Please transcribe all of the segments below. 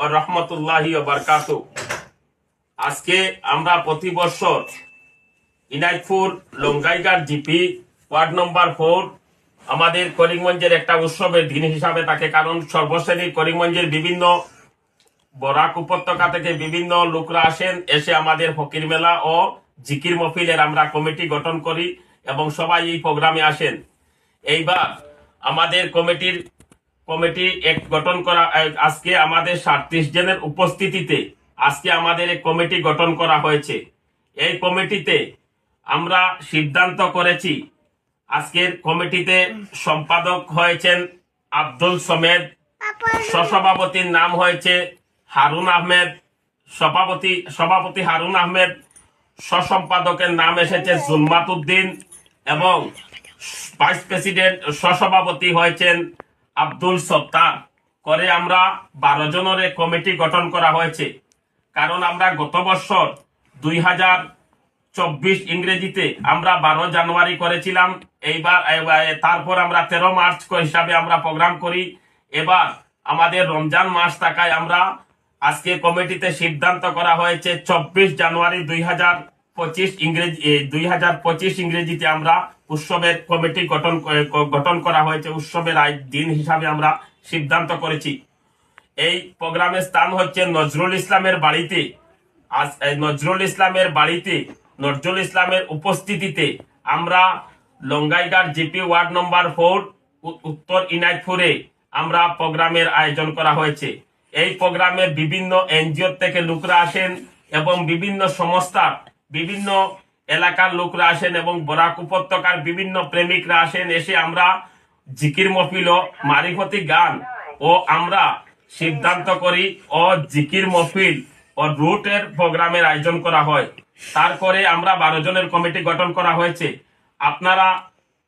ওয়া রাহমাতুল্লাহি ওয়া বারাকাতুহু। আজকে আমরা প্রতি বছর ইনাইতপুর লঙ্গাইগার জিপি ওয়ার্ড নম্বর 4 আমাদের করিমগঞ্জের একটা উৎসবের দিন হিসাবে থাকে, কারণ সর্বশ্রেণীর করিমগঞ্জের বিভিন্ন বরাক উপত্যকা থেকে বিভিন্ন লোকরা আসেন, এসে আমাদের ফকির মেলা ও জিকির মহফিলের আমরা কমিটি গঠন করি এবং সবাই এই প্রোগ্রামে আসেন। এইবার আমাদের কমিটি এক গঠন করা, আজকে আমাদের 37 জনের উপস্থিতিতে আজকে আমাদের এক কমিটি গঠন করা হয়েছে। এই কমিটিতে আমরা সিদ্ধান্ত করেছি, আজকের কমিটিতে সম্পাদক হয়েছেন আব্দুল সমেদ, সহসভাপতির নাম হয়েছে হারুন আহমেদ, সভাপতি হারুন আহমেদ, সহসম্পাদকের নাম এসেছে জুলমাত উদ্দিন এবং ভাইস প্রেসিডেন্ট সহসভাপতি হয়েছেন আব্দুল সত্তার। করে আমরা 12 জনের কমিটি গঠন করা হয়েছে। কারণ আমরা গত বছর 2024 ইংরেজিতে আমরা 12 জানুয়ারি করেছিলাম, এইবার তারপর আমরা 13 মার্চ হিসাবে আমরা প্রোগ্রাম করি। এবার আমাদের রমজান মাস থাকায় আমরা আজকে কমিটিতে সিদ্ধান্ত করা হয়েছে 24 জানুয়ারি 2025 ইংরেজিতে আমরা উৎসবের কমিটি গঠন করা হয়েছে। উৎসবের দিন হিসাবে আমরা সিদ্ধান্ত করেছি। এই প্রোগ্রামের স্থান হচ্ছে নজরুল ইসলামের বাড়িতে। আজ নজরুল ইসলামের উপস্থিতিতে আমরা লঙ্গাইগার জিপি ওয়ার্ড নম্বর 4 উত্তর ইনাইতপুরে আমরা প্রোগ্রামের আয়োজন করা হয়েছে। এই প্রোগ্রামে বিভিন্ন এনজিও থেকে লোকরা আসেন এবং বিভিন্ন সংস্থার বিভিন্ন এলাকার লোকরা আসেন এবং বরাক উপত্যকার বিভিন্ন প্রেমিকরা আসেন। এসে আমরা জিকির মহফিল ও মারিফতি গান ও আমরা সিদ্ধান্ত করি ও জিকির মহফিল ও রুটের প্রোগ্রামের আয়োজন করা হয়। তারপরে আমরা 12 জনের কমিটি গঠন করা হয়েছে। আপনারা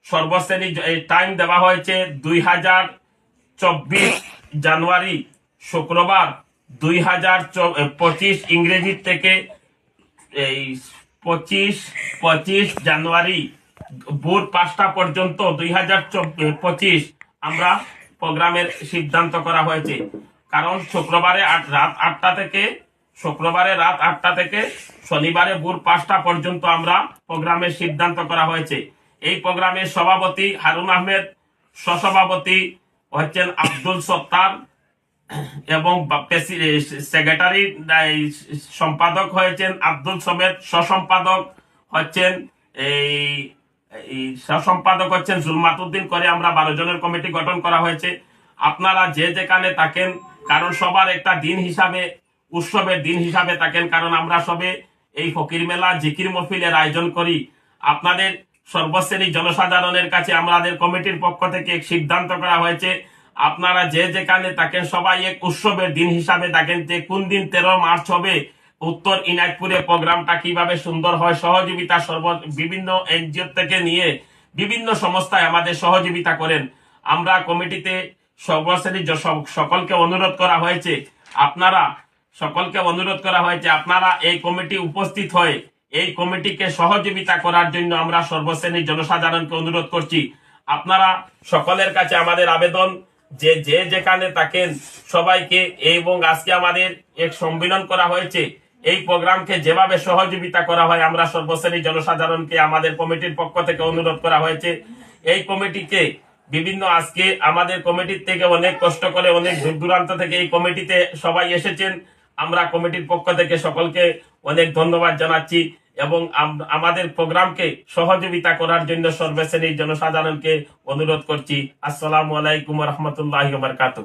সর্বশ্রেণী টাইম দেওয়া হয়েছে 2024 জানুয়ারি শুক্রবার 2025 ইংরেজি থেকে 25 জানুয়ারি ভোর 5টা পর্যন্ত 2025 আমরা প্রোগ্রামের সিদ্ধান্ত করা হয়েছে। কারণ শুক্রবারে রাত 8টা থেকে শনিবারে ভোর 5টা পর্যন্ত আমরা প্রোগ্রামের সিদ্ধান্ত করা হয়েছে। এই প্রোগ্রামের সভাপতি হারুন আহমেদ, সহসভাপতি হচ্ছেন আব্দুল সত্তার এবং সেক্রেটারি সম্পাদক হয়েছেন আব্দুল সমেদ, সহসম্পাদক হচ্ছেন জুলমাত উদ্দিন। করে আমরা 12 জনের কমিটি গঠন করা হয়েছে। আপনারা যে যেখানে থাকেন, কারণ সবার একটা দিন হিসাবে উৎসবের দিন হিসাবে থাকেন, কারণ আমরা সবে এই ফকির মেলা জিকির মহফিলের আয়োজন করি। আপনাদের সর্বশ্রেণী জনসাধারণের কাছে আমাদের কমিটির পক্ষ থেকে এক সিদ্ধান্ত করা হয়েছে, আপনারা যে যেখানে থাকেন সবাই এক উৎসবের দিন হিসাবে থাকেন, যে কোন দিন 13 মার্চ হবে উত্তর ইনাইতপুরে প্রোগ্রামটা কিভাবে সুন্দর হয়। সহযোগিতা বিভিন্ন এনজিও থেকে নিয়ে বিভিন্ন সংস্থায় আমাদের সহযোগিতা করেন। আমরা কমিটিতে সর্বশ্রেণী সকলকে অনুরোধ করা হয়েছে, আপনারা এই কমিটি উপস্থিত হয়ে এই কমিটিকে সহযোগিতা করার জন্য আমরা সর্বশ্রেণীর জনসাধারণকে অনুরোধ করছি। আপনারা সকলের কাছে আমাদের আবেদন, যে যেখানে থাকেন সবাইকে, এবং আজকে আমাদের এক সম্মেলন করা হয়েছে, এই প্রোগ্রামকে যেভাবে সহযোগিতা করা হয় আমরা সর্বশ্রেণীর জনসাধারণকে আমাদের কমিটির পক্ষ থেকে অনুরোধ করা হয়েছে। এই কমিটিকে আজকে আমাদের কমিটির থেকে অনেক কষ্ট করে অনেক দূর দূরান্ত থেকে এই কমিটিতে সবাই এসেছেন। আমরা কমিটির পক্ষ থেকে সকলকে অনেক ধন্যবাদ জানাচ্ছি এবং আমাদের প্রোগ্রামকে সহযোগিতা করার জন্য সর্বশ্রেণীর জনসাধারণকে অনুরোধ করছি। আসসালামু আলাইকুম ওয়া রাহমাতুল্লাহি ওয়া বারাকাতুহু।